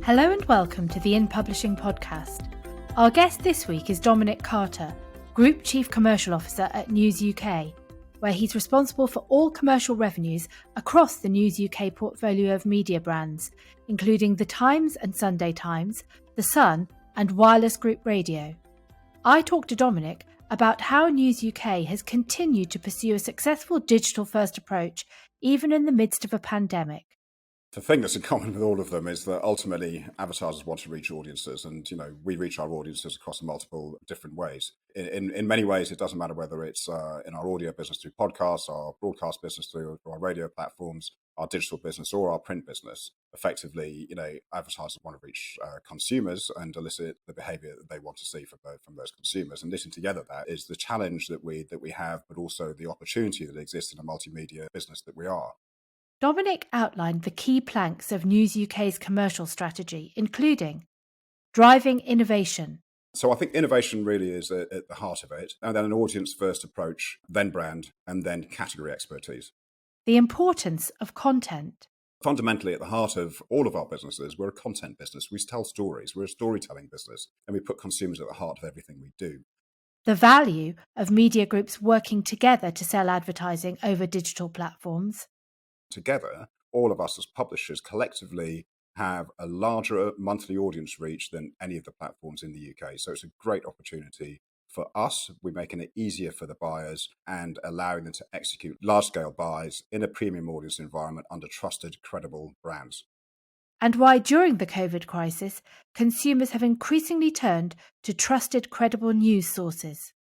Hello and welcome to the In Publishing podcast. Our guest this week is Dominic Carter, Group Chief Commercial Officer at News UK, where he's responsible for all commercial revenues across the News UK portfolio of media brands, including The Times and Sunday Times, The Sun and Wireless Group Radio. I talked to Dominic about how News UK has continued to pursue a successful digital-first approach, even in the midst of a pandemic. The thing that's in common with all of them is that ultimately advertisers want to reach audiences, and we reach our audiences across multiple different ways. In many ways, it doesn't matter whether it's in our audio business through podcasts, our broadcast business through our radio platforms, our digital business, or our print business. Effectively, advertisers want to reach consumers and elicit the behaviour that they want to see from those consumers. And knitting together that is the challenge that we have, but also the opportunity that exists in a multimedia business that we are. Dominic outlined the key planks of News UK's commercial strategy, including driving innovation. So I think innovation really is at the heart of it, and then an audience-first approach, then brand, and then category expertise. The importance of content. Fundamentally, at the heart of all of our businesses, we're a content business. We tell stories. We're a storytelling business, and we put consumers at the heart of everything we do. The value of media groups working together to sell advertising over digital platforms. Together, all of us as publishers collectively have a larger monthly audience reach than any of the platforms in the UK. So it's a great opportunity for us. We're making it easier for the buyers and allowing them to execute large-scale buys in a premium audience environment under trusted, credible brands. And why, during the COVID crisis, consumers have increasingly turned to trusted, credible news sources.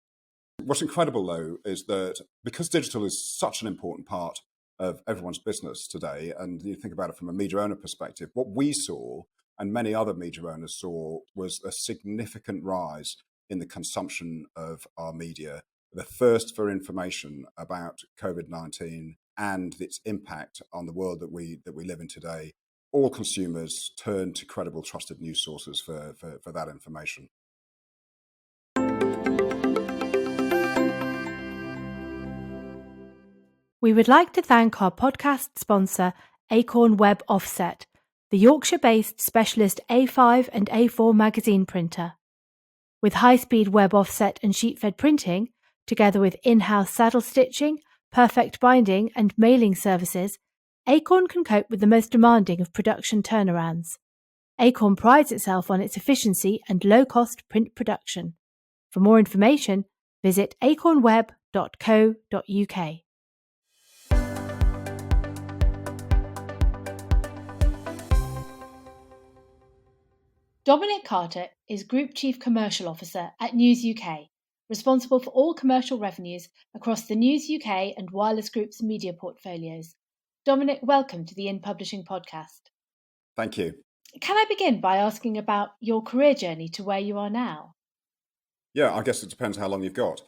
What's incredible, though, is that because digital is such an important part of everyone's business today, and you think about it from a media owner perspective, what we saw and many other media owners saw was a significant rise in the consumption of our media, the thirst for information about COVID-19 and its impact on the world that we live in today. All consumers turn to credible, trusted news sources for that information. We would like to thank our podcast sponsor, Acorn Web Offset, the Yorkshire-based specialist A5 and A4 magazine printer. With high-speed web offset and sheet-fed printing, together with in-house saddle stitching, perfect binding and mailing services, Acorn can cope with the most demanding of production turnarounds. Acorn prides itself on its efficiency and low-cost print production. For more information, visit acornweb.co.uk. Dominic Carter is Group Chief Commercial Officer at News UK, responsible for all commercial revenues across the News UK and Wireless Group's media portfolios. Dominic, welcome to the In Publishing podcast. Thank you. Can I begin by asking about your career journey to where you are now? Yeah, I guess it depends how long you've got,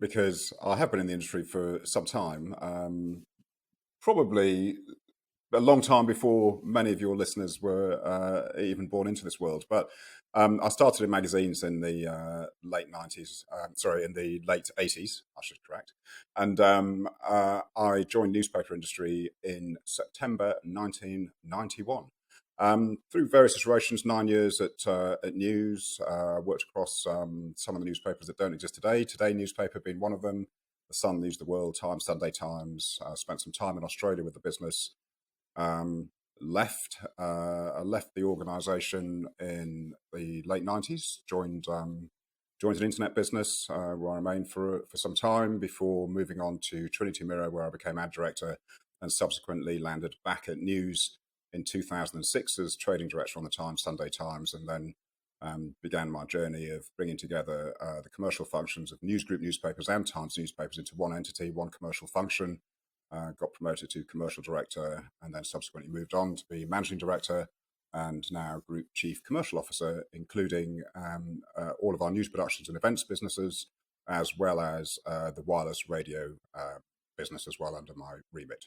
because I have been in the industry for some time, probably a long time before many of your listeners were even born into this world. But I started in magazines in the late 90s, in the late 80s, I should correct. And I joined newspaper industry in September 1991. Through various iterations, 9 years at News, worked across some of the newspapers that don't exist today. Today newspaper being one of them, The Sun, News, The World, Times, Sunday Times. Spent some time in Australia with the business. Left the organisation in the late 90s, joined an internet business where I remained for some time before moving on to Trinity Mirror, where I became ad director and subsequently landed back at News in 2006 as trading director on the Times, Sunday Times, and then began my journey of bringing together the commercial functions of News Group newspapers and Times newspapers into one entity, one commercial function. Got promoted to commercial director and then subsequently moved on to be managing director and now group chief commercial officer, including all of our news productions and events businesses, as well as the wireless radio business as well under my remit.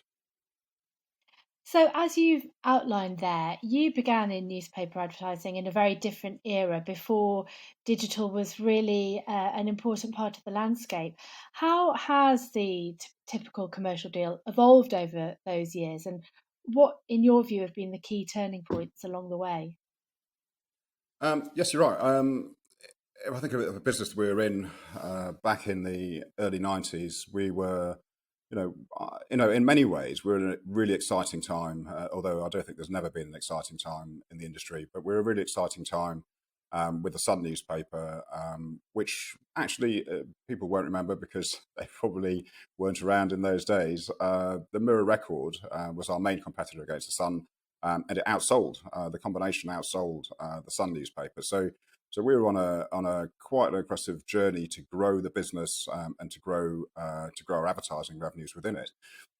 So as you've outlined there, you began in newspaper advertising in a very different era before digital was really an important part of the landscape. How has the typical commercial deal evolved over those years, and what, in your view, have been the key turning points along the way? Yes, you're right. If I think of a business we were in back in the early '90s, we were, in many ways, we're in a really exciting time. Although I don't think there's never been an exciting time in the industry, but we're a really exciting time with the Sun newspaper, which actually people won't remember because they probably weren't around in those days. The Mirror Record was our main competitor against the Sun, and it outsold. The combination outsold the Sun newspaper. So we were on a quite an aggressive journey to grow the business and to grow our advertising revenues within it.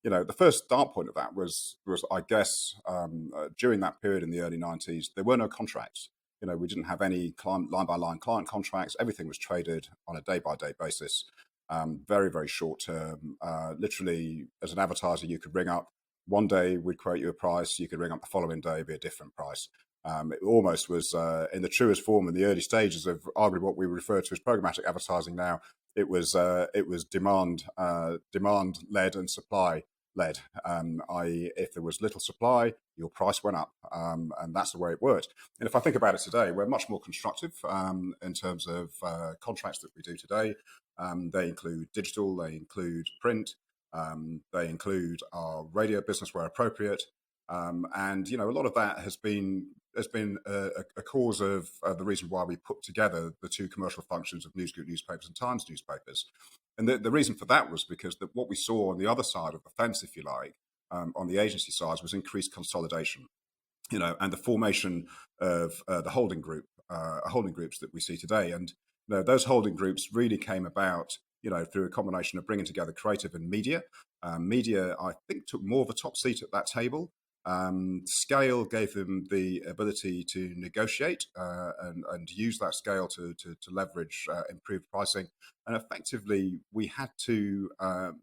The first start point of that was I guess during that period in the early '90s there were no contracts. We didn't have any line by line client contracts. Everything was traded on a day by day basis, very very short term. Literally, as an advertiser, you could ring up one day, we'd quote you a price. You could ring up the following day, be a different price. It almost was in the truest form in the early stages of arguably what we refer to as programmatic advertising now. It was demand led and supply led. I.e., if there was little supply, your price went up, and that's the way it worked. And if I think about it today, we're much more constructive in terms of contracts that we do today. They include digital, they include print, they include our radio business where appropriate. And a lot of that has been a cause of the reason why we put together the two commercial functions of News Group newspapers and Times newspapers. And the reason for that was because what we saw on the other side of the fence, if you like, on the agency side, was increased consolidation. And the formation of the holding groups that we see today. And those holding groups really came about, through a combination of bringing together creative and media. Media, I think, took more of a top seat at that table. Scale gave them the ability to negotiate and use that scale to leverage improved pricing. And effectively, we had to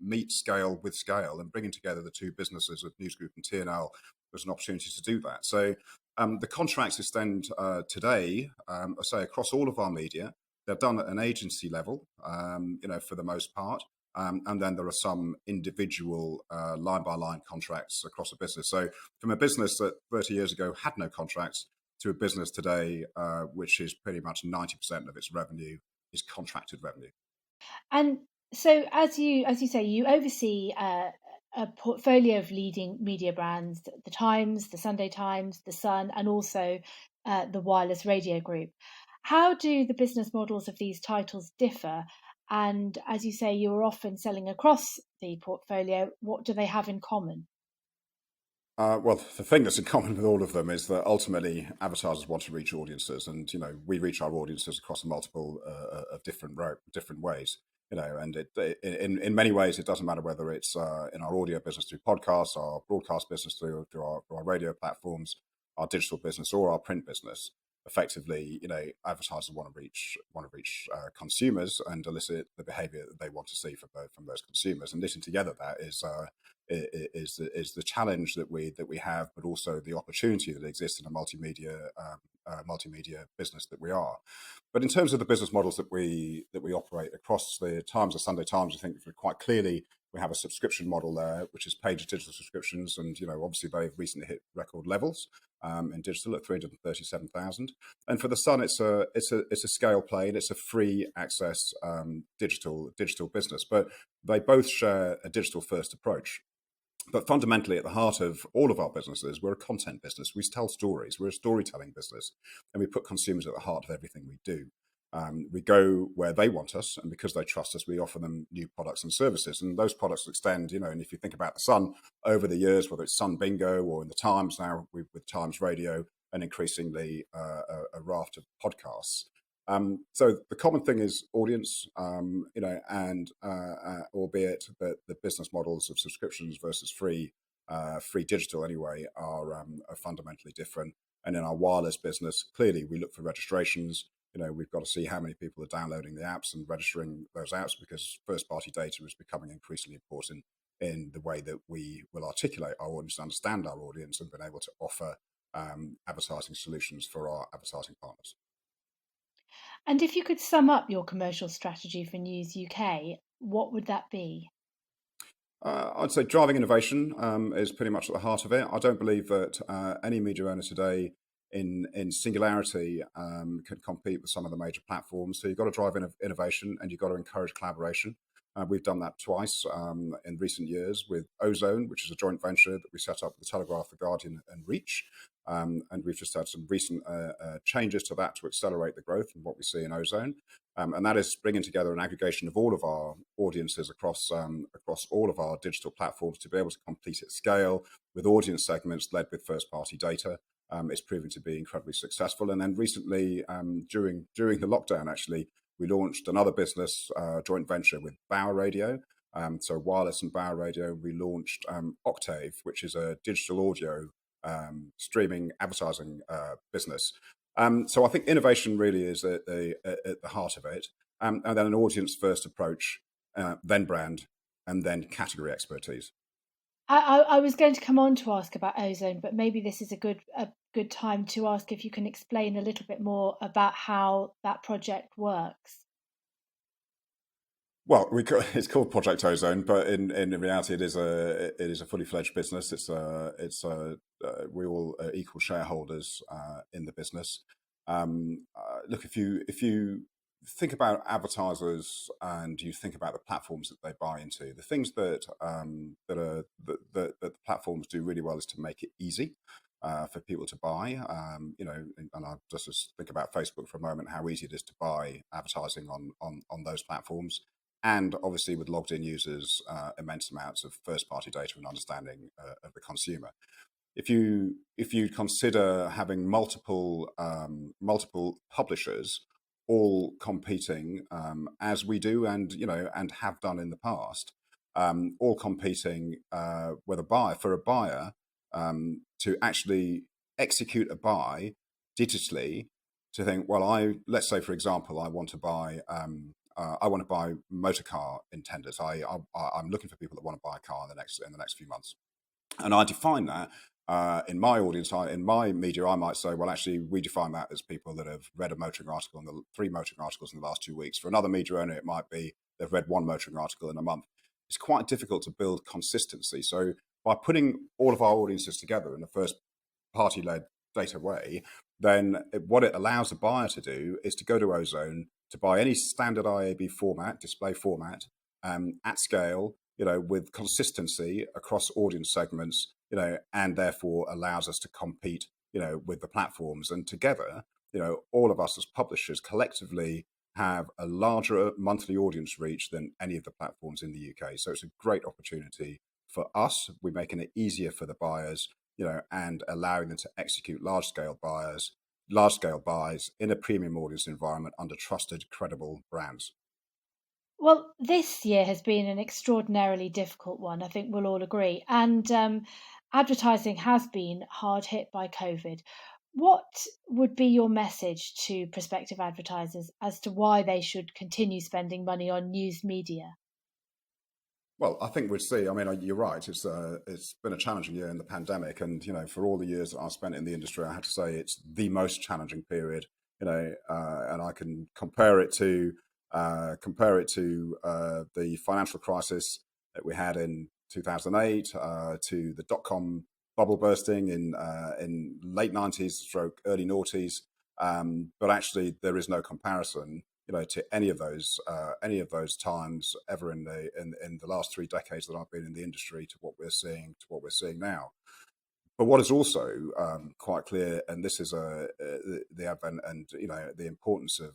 meet scale with scale, and bringing together the two businesses of News Group and TNL was an opportunity to do that. So the contracts extend today, I say, across all of our media. They're done at an agency level, for the most part. And then there are some individual line-by-line contracts across a business. So from a business that 30 years ago had no contracts to a business today, which is pretty much 90% of its revenue is contracted revenue. And so, as you say, you oversee a portfolio of leading media brands: the Times, the Sunday Times, the Sun, and also the Wireless Radio Group. How do the business models of these titles differ? And as you say, you are often selling across the portfolio. What do they have in common? Well, the thing that's in common with all of them is that ultimately advertisers want to reach audiences, and we reach our audiences across a multiple of different ways. And in many ways it doesn't matter whether it's in our audio business through podcasts, our broadcast business through our radio platforms, our digital business, or our print business. Effectively, advertisers want to reach consumers and elicit the behaviour that they want to see from those consumers, and knitting together that is the challenge that we have, but also the opportunity that exists in a multimedia business that we are. But in terms of the business models that we operate across the Times, the Sunday Times, I think quite clearly we have a subscription model there, which is paid digital subscriptions, and obviously they've recently hit record levels in digital at 337,000. And for the Sun, it's a scale play, and it's a free access digital business. But they both share a digital first approach. But fundamentally, at the heart of all of our businesses, we're a content business. We tell stories. We're a storytelling business, and we put consumers at the heart of everything we do. We go where they want us, and because they trust us, we offer them new products and services. And those products extend, and if you think about the Sun over the years, whether it's Sun Bingo or in the Times now with Times Radio, and increasingly a raft of podcasts. So the common thing is audience, and albeit that the business models of subscriptions versus free digital anyway are fundamentally different. And in our wireless business, clearly we look for registrations. We've got to see how many people are downloading the apps and registering those apps, because first-party data is becoming increasingly important in the way that we will articulate our audience, understand our audience, and been able to offer advertising solutions for our advertising partners. And if you could sum up your commercial strategy for News UK, what would that be? I'd say driving innovation is pretty much at the heart of it. I don't believe that any media owner today in singularity can compete with some of the major platforms. So you've got to drive innovation, and you've got to encourage collaboration. We've done that twice in recent years with Ozone, which is a joint venture that we set up with the Telegraph, the Guardian, and Reach. And we've just had some recent changes to that to accelerate the growth and what we see in Ozone. And that is bringing together an aggregation of all of our audiences across all of our digital platforms to be able to compete at scale with audience segments led with first-party data. It's proven to be incredibly successful. And then recently, during the lockdown, actually, we launched another business joint venture with Bauer Radio. So wireless and Bauer Radio, we launched Octave, which is a digital audio streaming advertising business. So I think innovation really is at the heart of it, and then an audience-first approach, then brand, and then category expertise. I was going to come on to ask about Ozone, but maybe this is a good time to ask if you can explain a little bit more about how that project works. Well, it's called Project Ozone, but in reality, it is a fully fledged business. We all are equal shareholders in the business. Look, if you think about advertisers and you think about the platforms that they buy into, the things that the platforms do really well is to make it easy for people to buy. And I just think about Facebook for a moment, how easy it is to buy advertising on those platforms. And obviously, with logged-in users, immense amounts of first-party data and understanding of the consumer. If you consider having multiple publishers all competing as we do, and have done in the past, all competing with for a buyer to actually execute a buy digitally, to think, well, let's say for example, I want to buy motor car intenders. I'm looking for people that want to buy a car in the next few months, and I define that in my audience. In my media, I might say, well, actually, we define that as people that have read a motoring article and 3 motoring articles in the last 2 weeks. For another media owner, it might be they've read 1 motoring article in a month. It's quite difficult to build consistency. So by putting all of our audiences together in a first party-led data way, then what it allows a buyer to do is to go to Ozone, to buy any standard IAB format, display format, at scale, with consistency across audience segments, and therefore allows us to compete, with the platforms. And together, all of us as publishers collectively have a larger monthly audience reach than any of the platforms in the UK. So it's a great opportunity for us. We're making it easier for the buyers, and allowing them to execute large-scale buys in a premium audience environment under trusted, credible brands. Well, this year has been an extraordinarily difficult one, I think we'll all agree. And advertising has been hard hit by COVID. What would be your message to prospective advertisers as to why they should continue spending money on news media? Well, I think we'd see. I mean, you're right. It's been a challenging year in the pandemic, and for all the years that I've spent in the industry, I have to say it's the most challenging period. And I can compare it to the financial crisis that we had in 2008, to the dot-com bubble bursting in late 90s stroke early noughties. But actually, there is no comparison, to any of those times ever in the last 3 decades that I've been in the industry, to what we're seeing now. But what is also quite clear, and this is the advent and the importance of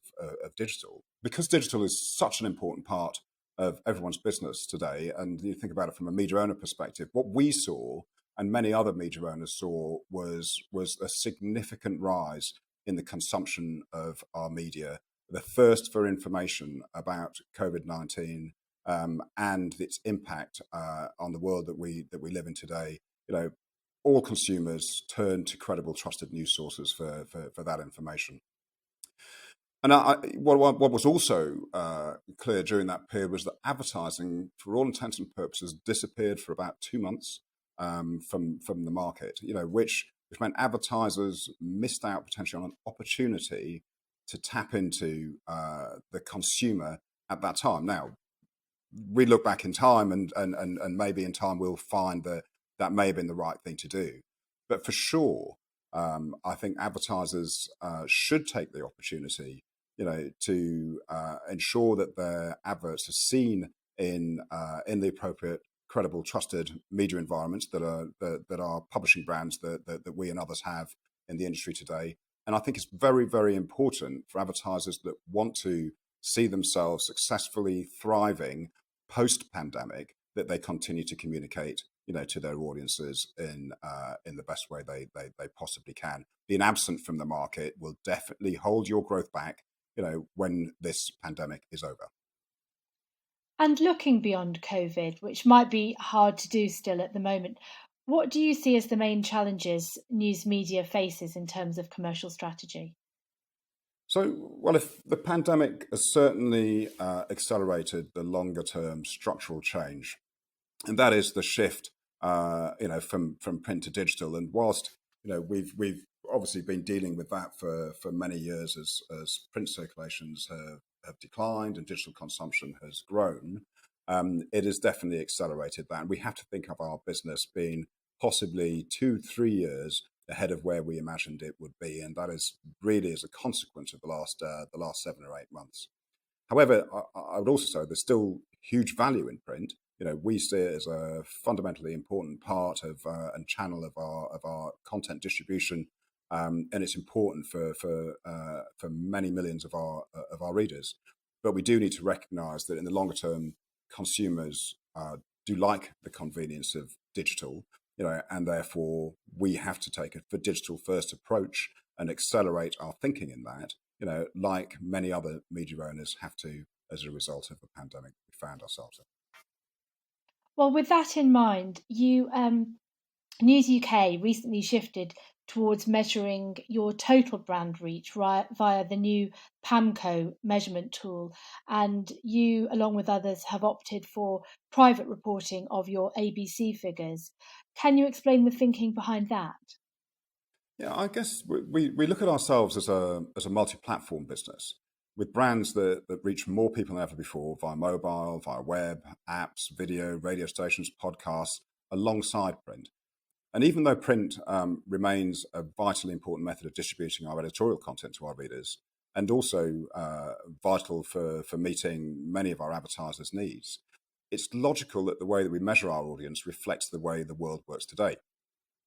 digital, because digital is such an important part of everyone's business today. And you think about it from a media owner perspective, what we saw and many other media owners saw was a significant rise in the consumption of our media, the thirst for information about COVID-19 and its impact on the world that we live in today. All consumers turn to credible, trusted news sources for that information. And what was also clear during that period was that advertising, for all intents and purposes, disappeared for about 2 months from the market, which meant advertisers missed out potentially on an opportunity to tap into the consumer at that time. Now, we look back in time and maybe in time we'll find that may have been the right thing to do. But for sure, I think advertisers should take the opportunity, to ensure that their adverts are seen in the appropriate, credible, trusted media environments that are publishing brands that we and others have in the industry today. And I think it's very, very important for advertisers that want to see themselves successfully thriving post-pandemic that they continue to communicate, to their audiences in the best way they possibly can. Being absent from the market will definitely hold your growth back, when this pandemic is over. And looking beyond COVID, which might be hard to do still at the moment, what do you see as the main challenges news media faces in terms of commercial strategy? So, well, if the pandemic has certainly accelerated the longer term structural change, and that is the shift, from print to digital. And whilst we've obviously been dealing with that for many years as print circulations have declined and digital consumption has grown, it has definitely accelerated that. And we have to think of our business being possibly 2-3 years ahead of where we imagined it would be, and that is really as a consequence of the last 7 or 8 months. However, I would also say there's still huge value in print. We see it as a fundamentally important part of and channel of our content distribution, and it's important for many millions of our readers. But we do need to recognise that in the longer term, consumers do like the convenience of digital, and therefore we have to take a digital first approach and accelerate our thinking in that, like many other media owners have to as a result of the pandemic we found ourselves in. Well, with that in mind, News UK recently shifted towards measuring your total brand reach via the new PAMCO measurement tool, and you, along with others, have opted for private reporting of your ABC figures. Can you explain the thinking behind that? Yeah, I guess we look at ourselves as a multi-platform business with brands that reach more people than ever before via mobile, via web, apps, video, radio stations, podcasts, alongside print. And even though print remains a vitally important method of distributing our editorial content to our readers, and also vital for meeting many of our advertisers' needs, it's logical that the way that we measure our audience reflects the way the world works today.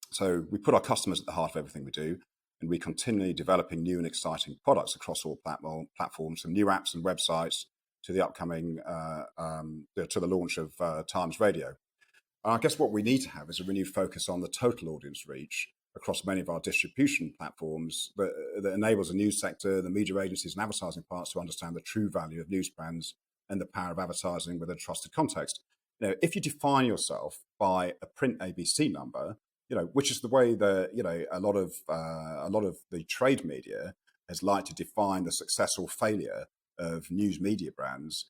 So we put our customers at the heart of everything we do, and we continually developing new and exciting products across all platforms, from new apps and websites to the upcoming to the launch of Times Radio. I guess what we need to have is a renewed focus on the total audience reach across many of our distribution platforms that enables the news sector, the media agencies and advertising parts to understand the true value of news brands and the power of advertising with a trusted context. If you define yourself by a print ABC number, which is the way that a lot of the trade media has liked to define the success or failure of news media brands.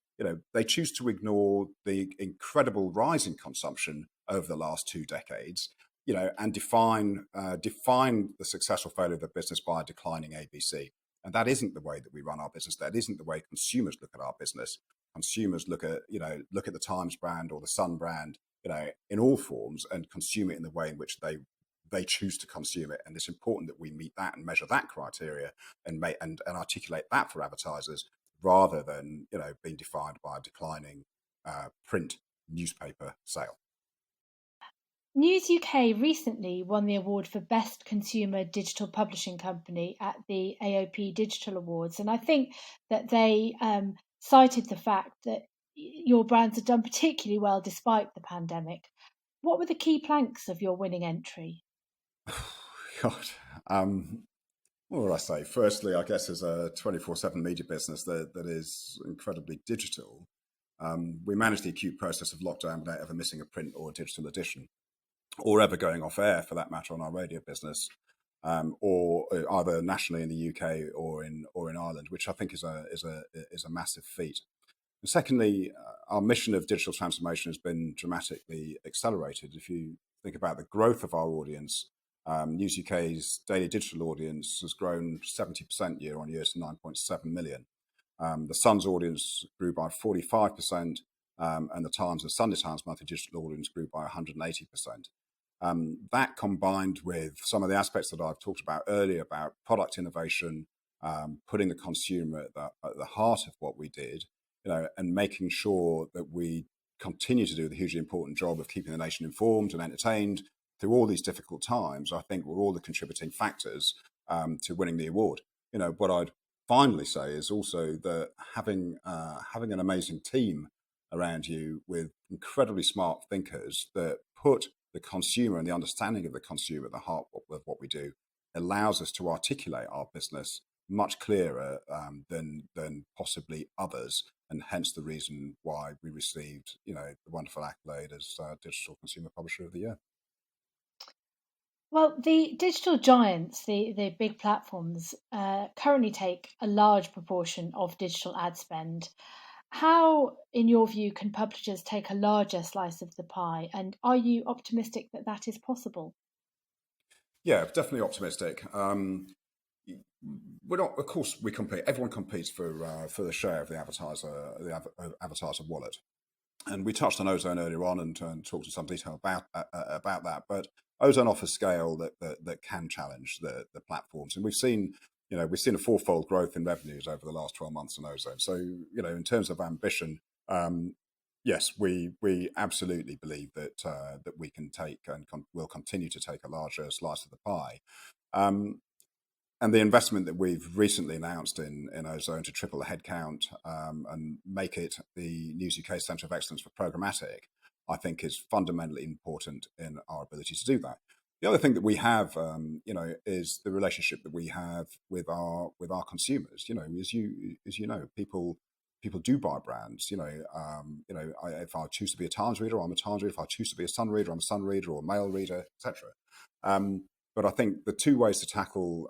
They choose to ignore the incredible rise in consumption over the last 2 decades, and define the successful failure of the business by a declining ABC. And that isn't the way that we run our business. That isn't the way consumers look at our business. Consumers look at the Times brand or the Sun brand, in all forms, and consume it in the way in which they choose to consume it. And it's important that we meet that and measure that criteria and articulate that for advertisers, rather than being defined by a declining print newspaper sale. News UK recently won the award for Best Consumer Digital Publishing Company at the AOP Digital Awards, and I think that they cited the fact that your brands have done particularly well despite the pandemic. What were the key planks of your winning entry? God, what would I say? Firstly, I guess as a 24/7 media business that is incredibly digital, we managed the acute process of lockdown without ever missing a print or a digital edition, or ever going off air, for that matter, on our radio business, or either nationally in the UK or in Ireland, which I think is a massive feat. And secondly, our mission of digital transformation has been dramatically accelerated. If you think about the growth of our audience, News UK's daily digital audience has grown 70% year on year to 9.7 million. The Sun's audience grew by 45%, and the Times and Sunday Times monthly digital audience grew by 180%. That combined with some of the aspects that I've talked about earlier about product innovation, putting the consumer at the heart of what we did, and making sure that we continue to do the hugely important job of keeping the nation informed and entertained through all these difficult times, I think were all the contributing factors to winning the award. What I'd finally say is also that having an amazing team around you with incredibly smart thinkers that put the consumer and the understanding of the consumer at the heart of what we do allows us to articulate our business much clearer than possibly others, and hence the reason why we received the wonderful accolade as Digital Consumer Publisher of the Year. Well, the digital giants, the big platforms, currently take a large proportion of digital ad spend. How, in your view, can publishers take a larger slice of the pie? And are you optimistic that that is possible? Yeah, definitely optimistic. We're not, of course, we compete. Everyone competes for the share of the advertiser wallet. And we touched on Ozone earlier on and talked in some detail about that. But Ozone offers scale that can challenge the platforms, and we've seen a fourfold growth in revenues over the last 12 months on Ozone. So in terms of ambition, yes, we absolutely believe that we can take and will continue to take a larger slice of the pie. And the investment that we've recently announced in Ozone to triple the headcount and make it the News UK Centre of Excellence for Programmatic, I think is fundamentally important in our ability to do that. The other thing that we have, is the relationship that we have with our consumers. As you know, people do buy brands. If I choose to be a Times reader, I'm a Times reader. If I choose to be a Sun reader, I'm a Sun reader or a Mail reader, etc. But I think the two ways to tackle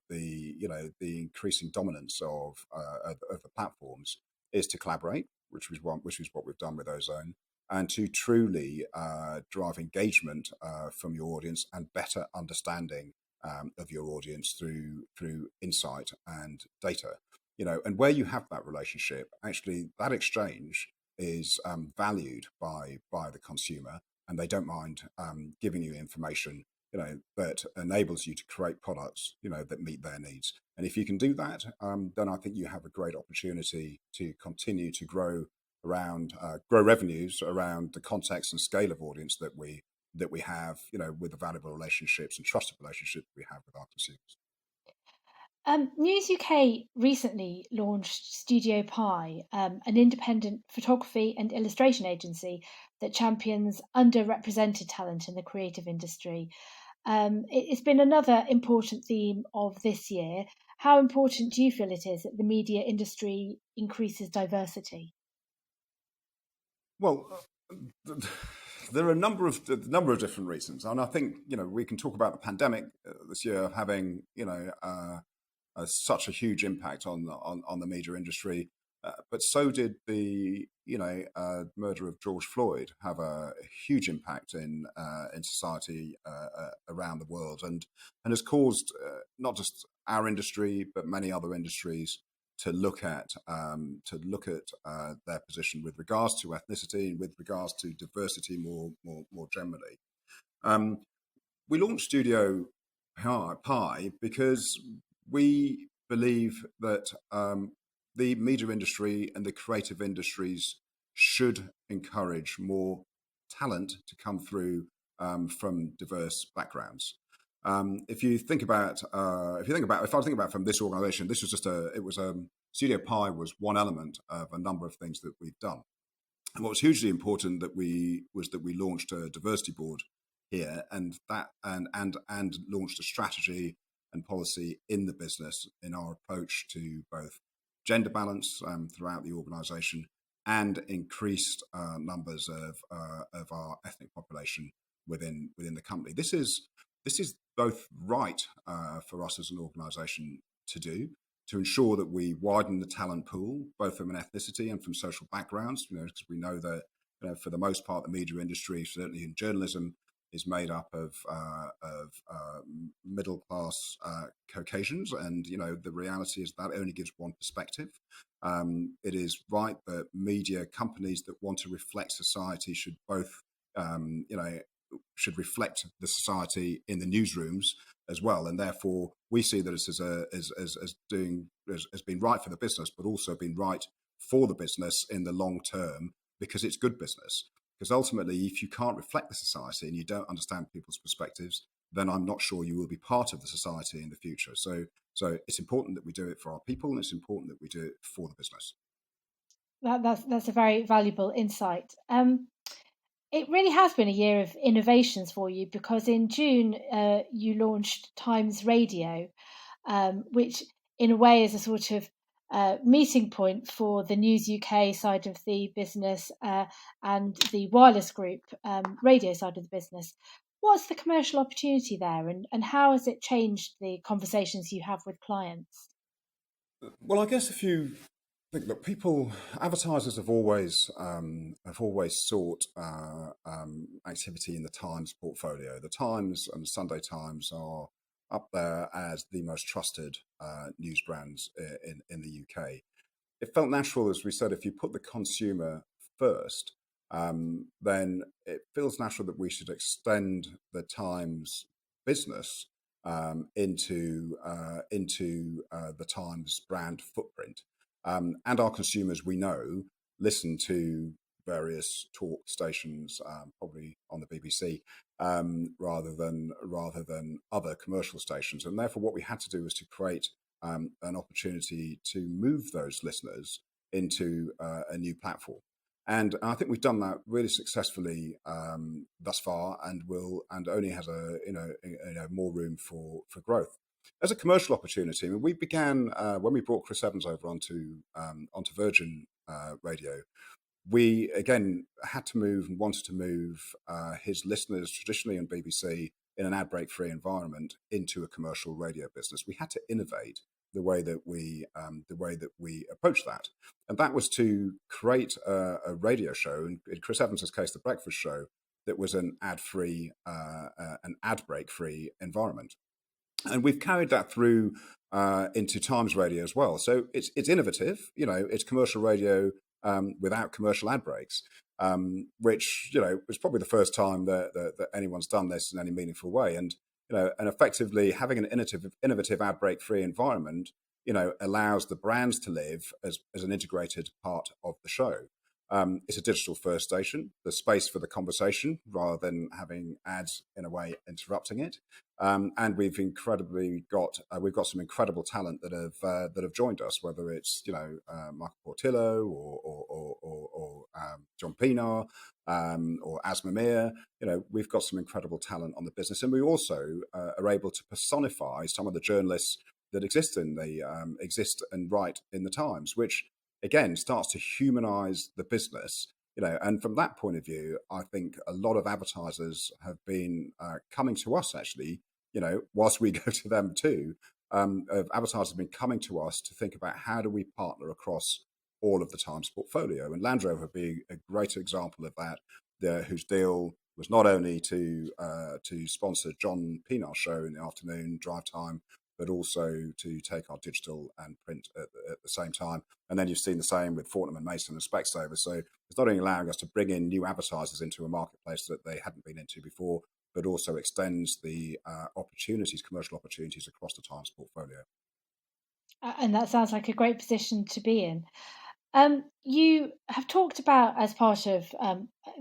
the increasing dominance of the platforms is to collaborate, which is what we've done with Ozone, and to truly drive engagement from your audience and better understanding of your audience through insight and data. And where you have that relationship, actually, that exchange is valued by the consumer, and they don't mind giving you information that enables you to create products, that meet their needs. And if you can do that, then I think you have a great opportunity to continue to grow revenues around the context and scale of audience that we have, with the valuable relationships and trusted relationships we have with our consumers. News UK recently launched Studio Pi, an independent photography and illustration agency that champions underrepresented talent in the creative industry. It's been another important theme of this year. How important do you feel it is that the media industry increases diversity? Well, there are a number of different reasons, and I think we can talk about the pandemic this year having such a huge impact on the media industry, but so did the murder of George Floyd have a huge impact in society around the world, and has caused not just our industry but many other industries to look at their position with regards to ethnicity and with regards to diversity more generally. We launched Studio Pi because we believe that the media industry and the creative industries should encourage more talent to come through from diverse backgrounds. If I think about from this organisation, this was Studio Pi was one element of a number of things that we've done. And what was hugely important was that we launched a diversity board here, and launched a strategy and policy in the business in our approach to both gender balance throughout the organisation and increased numbers of our ethnic population within the company. This is both right for us as an organisation to do, to ensure that we widen the talent pool, both from an ethnicity and from social backgrounds, because we know that for the most part, the media industry, certainly in journalism, is made up of middle class Caucasians, and the reality is that only gives one perspective. It is right that media companies that want to reflect society should both should reflect the society in the newsrooms as well, and therefore we see that as being right for the business, but also being right for the business in the long term, because it's good business. Because ultimately, if you can't reflect the society and you don't understand people's perspectives, then I'm not sure you will be part of the society in the future. So it's important that we do it for our people, and it's important that we do it for the business. That's a very valuable insight. It really has been a year of innovations for you, because in June you launched Times Radio, which in a way is a sort of meeting point for the News UK side of the business and the wireless group radio side of the business. What's the commercial opportunity there, and how has it changed the conversations you have with clients? Well, I guess if you think that advertisers have always sought activity in the Times portfolio. The Times and the Sunday Times are up there as the most trusted news brands in the UK. It felt natural, as we said, if you put the consumer first, then it feels natural that we should extend the Times business into the Times brand footprint. And our consumers, we know, listen to various talk stations, probably on the BBC, rather than other commercial stations. And therefore, what we had to do was to create an opportunity to move those listeners into a new platform. And I think we've done that really successfully thus far, and only has more room for growth. As a commercial opportunity, I mean, we began when we brought Chris Evans over onto Virgin Radio. We again had to move and wanted to move his listeners, traditionally on BBC, in an ad break free environment, into a commercial radio business. We had to innovate the way that we approach that, and that was to create a radio show, in Chris Evans's case, the breakfast show, that was an ad break free environment. And we've carried that through into Times Radio as well. So it's innovative. It's commercial radio without commercial ad breaks, which was probably the first time that anyone's done this in any meaningful way. And and effectively having an innovative ad break free environment, allows the brands to live as an integrated part of the show. It's a digital first station. There's space for the conversation rather than having ads in a way interrupting it. And we've got some incredible talent that have joined us, whether it's Michael Portillo or John Pinar or Asma Mir. We've got some incredible talent on the business, and we also are able to personify some of the journalists that exist and write in the Times, which again starts to humanize the business. And from that point of view, I think a lot of advertisers have been coming to us, actually, whilst we go to them too. Advertisers have been coming to us to think about how do we partner across all of the Times portfolio. And Land Rover being a great example of that, whose deal was not only to sponsor John Pinar's show in the afternoon drive time, but also to take our digital and print at the same time. And then you've seen the same with Fortnum & Mason and Specsavers. So it's not only allowing us to bring in new advertisers into a marketplace that they hadn't been into before, but also extends the commercial opportunities across the Times portfolio. And that sounds like a great position to be in. You have talked about, as part of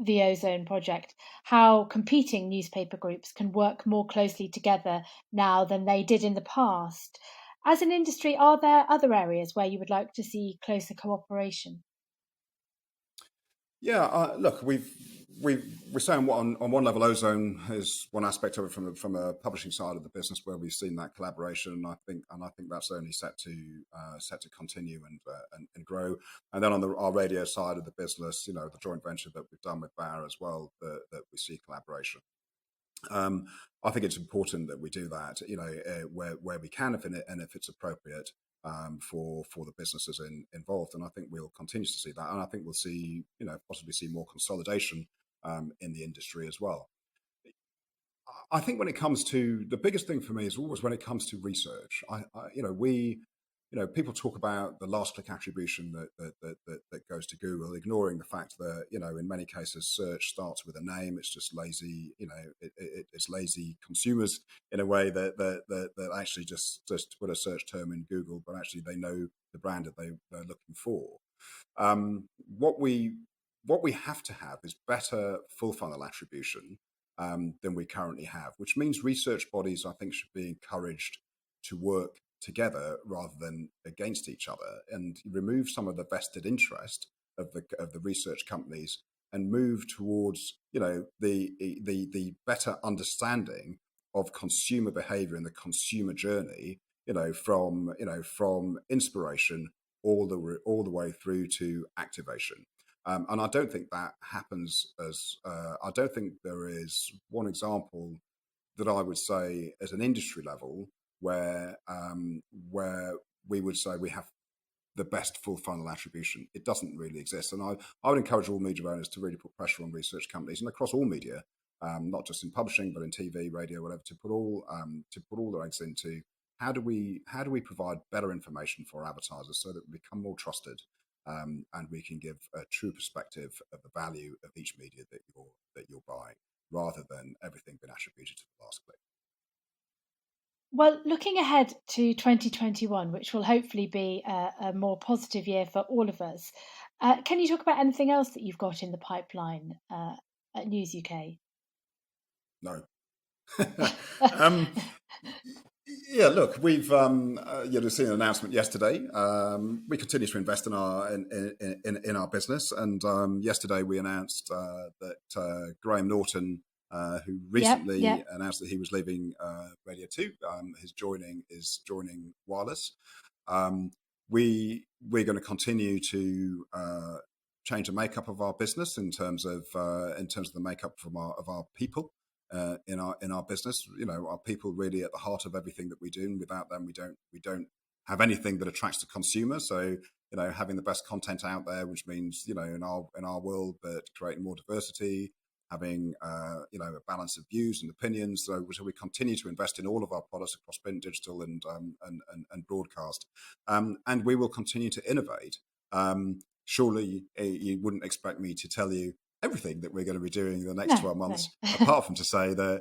the Ozone project, how competing newspaper groups can work more closely together now than they did in the past. As an industry, are there other areas where you would like to see closer cooperation? Yeah, look, we're saying on one level, Ozone is one aspect of it from a publishing side of the business where we've seen that collaboration, and I think that's only set to continue and grow. And then on our radio side of the business, the joint venture that we've done with Bauer as well, that we see collaboration. I think it's important that we do that, where we can, if it's appropriate. For the businesses involved, and I think we'll continue to see that, and I think we'll see, possibly see more consolidation in the industry as well. I think when it comes to the biggest thing for me is always when it comes to research. people talk about the last click attribution that goes to Google, ignoring the fact that, in many cases, search starts with a name. It's just lazy, it's lazy consumers in a way that actually just put a search term in Google, but actually they know the brand that they're looking for. What we have to have is better full funnel attribution than we currently have, which means research bodies, I think, should be encouraged to work together rather than against each other, and remove some of the vested interest of the research companies and move towards the better understanding of consumer behavior and the consumer journey, from inspiration all the way through to activation. And I don't think that happens I don't think there is one example that I would say at an industry level where we would say we have the best full funnel attribution. It doesn't really exist. And I would encourage all media owners to really put pressure on research companies and across all media, not just in publishing, but in TV, radio, whatever, to put all their eggs into how do we provide better information for advertisers so that we become more trusted, and we can give a true perspective of the value of each media that you're buying, rather than everything being attributed to the last click. Well, looking ahead to 2021, which will hopefully be a more positive year for all of us, can you talk about anything else that you've got in the pipeline at News UK? No. Yeah, look, we've seen an announcement yesterday. We continue to invest in our business, and yesterday we announced that Graham Norton, who recently announced that he was leaving Radio 2, is joining Wireless. We're going to continue to change the makeup of our business in terms of the makeup of our people. In our business, our people really at the heart of everything that we do, and without them, we don't have anything that attracts the consumer. So, having the best content out there, which means, in our world, but creating more diversity, having a balance of views and opinions. So we continue to invest in all of our products across print, digital, and broadcast, and we will continue to innovate. Surely, you wouldn't expect me to tell you everything that we're going to be doing in the next 12 months, apart from to say that,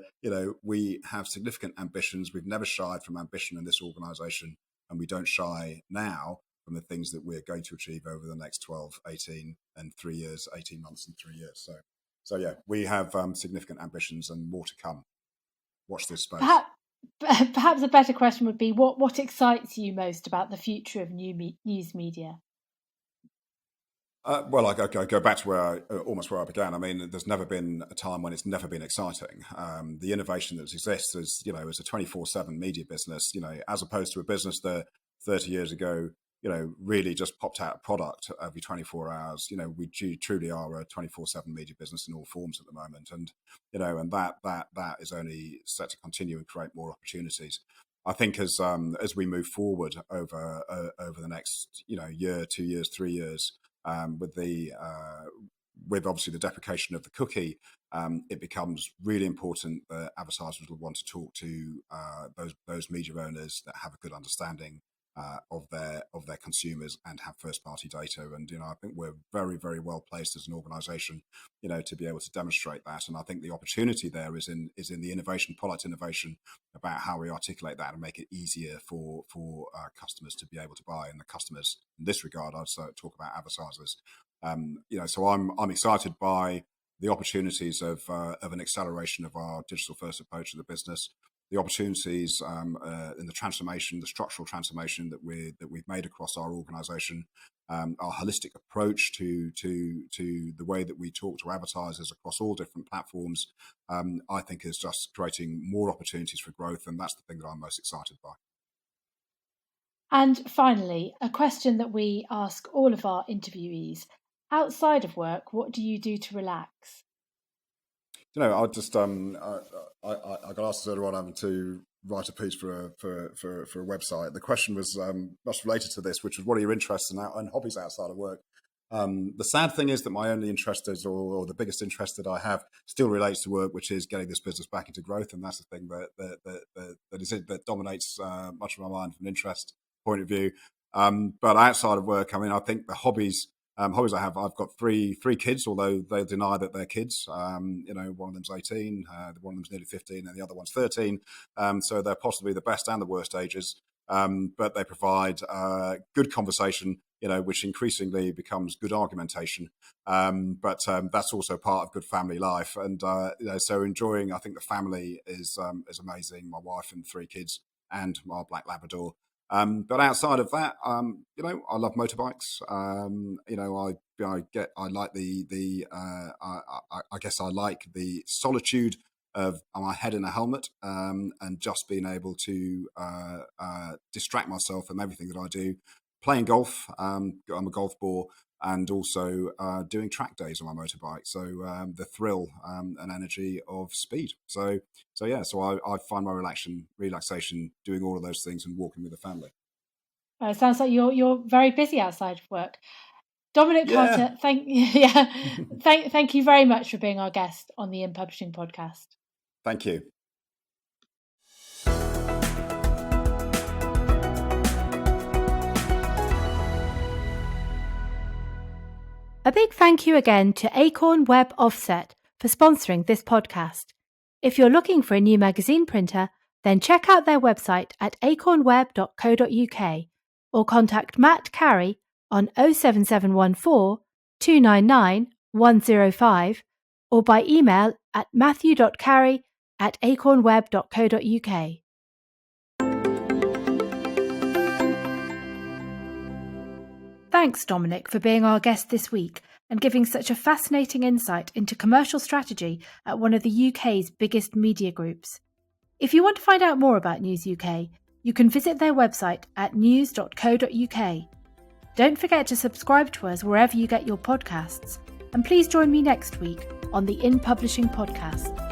we have significant ambitions. We've never shied from ambition in this organization, and we don't shy now from the things that we're going to achieve over the next 12, 18 and 3 years, 18 months and 3 years. So yeah, we have significant ambitions and more to come. Watch this space. Perhaps a better question would be, what excites you most about the future of news media? Well, I go back to almost where I began. I mean, there's never been a time when it's never been exciting. The innovation that exists is, as a 24/7 media business, as opposed to a business that 30 years ago, really just popped out a product every 24 hours. We truly are a 24/7 media business in all forms at the moment, and and that is only set to continue and create more opportunities. I think as we move forward over the next year, 2 years, 3 years. With obviously the deprecation of the cookie, it becomes really important that advertisers will want to talk to those media owners that have a good understanding of their consumers and have first party data. And I think we're very, very well placed as an organisation, to be able to demonstrate that. And I think the opportunity there is in the innovation, product innovation, about how we articulate that and make it easier for customers to be able to buy. And the customers in this regard, I'd talk about advertisers. So I'm excited by the opportunities of an acceleration of our digital first approach to the business, the opportunities in the transformation, the structural transformation that we've made across our organisation, our holistic approach to the way that we talk to advertisers across all different platforms. I think is just creating more opportunities for growth, and that's the thing that I'm most excited by. And finally, a question that we ask all of our interviewees: outside of work, what do you do to relax? I just I got asked earlier on having to write a piece for a website. The question was much related to this, which was, what are your interests and hobbies outside of work? The sad thing is that my only interest is, or the biggest interest that I have, still relates to work, which is getting this business back into growth, and that's the thing that dominates much of my mind from an interest point of view. But outside of work, I mean, I think the hobbies I have, I've got three kids, although they deny that they're kids. One of them's 18, one of them's nearly 15, and the other one's 13. So they're possibly the best and the worst ages. But they provide good conversation, which increasingly becomes good argumentation. But that's also part of good family life. And so enjoying, I think the family is amazing. My wife and 3 kids and my black Labrador. But outside of that, I love motorbikes. I guess I like the solitude of my head in a helmet, and just being able to distract myself from everything that I do. Playing golf, I'm a golf bore, and also doing track days on my motorbike. So the thrill and energy of speed. So I find my relaxation doing all of those things and walking with the family. It sounds like you're very busy outside of work. Dominic Carter, thank you very much for being our guest on the In Publishing podcast. Thank you. A big thank you again to Acorn Web Offset for sponsoring this podcast. If you're looking for a new magazine printer, then check out their website at acornweb.co.uk or contact Matt Carey on 07714 299 105 or by email at matthew.carey@acornweb.co.uk. Thanks, Dominic, for being our guest this week and giving such a fascinating insight into commercial strategy at one of the UK's biggest media groups. If you want to find out more about News UK, you can visit their website at news.co.uk. Don't forget to subscribe to us wherever you get your podcasts, and please join me next week on the In Publishing podcast.